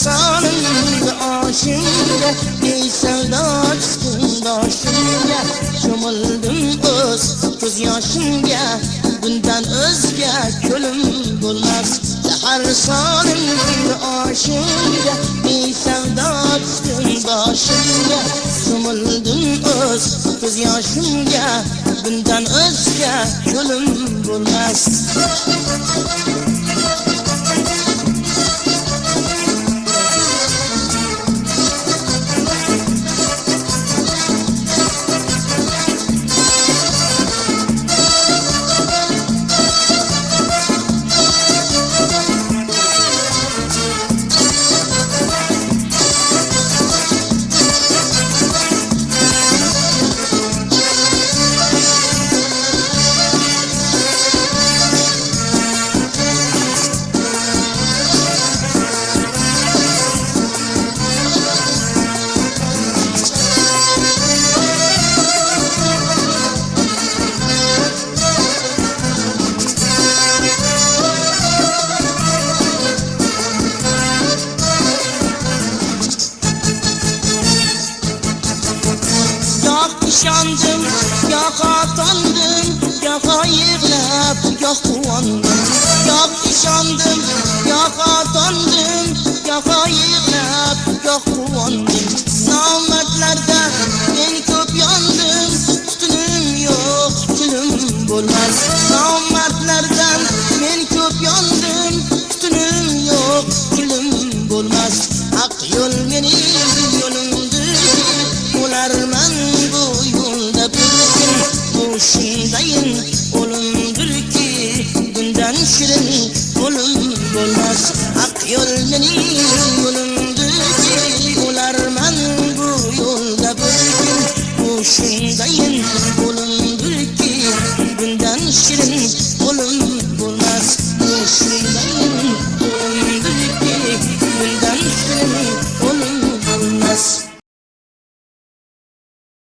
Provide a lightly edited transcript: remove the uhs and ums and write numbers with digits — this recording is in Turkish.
Sonunda aşığımda bir sevda çıktım başımda. Çömüldüm öz göz yaşımda, bundan özge kölüm bulmaz. Her sonunda aşığımda bir sevda çıktım başımda. Çömüldüm öz göz yaşımda, bundan özge kölüm bulmaz. Yaşandım, yağa tandım, yağa yığlab, yağa kuvandım. Yaşandım, yağa tandım, yağa yığlab, yağa kuvandım. Nametlerden ben köp yandım, tütünüm yok, tütünüm bulmaz. Nametlerden ben köp yandım, tütünüm yok, tütünüm bulmaz. Hak yol benim yolumdur, olarman bu yolda bir gün. Şundayım olumdur ki bundan şirin olum olmaz. Hak yol benim yolumdur ki olarman bu yolda bir gün. Şundayım olumdur ki bundan şirin olum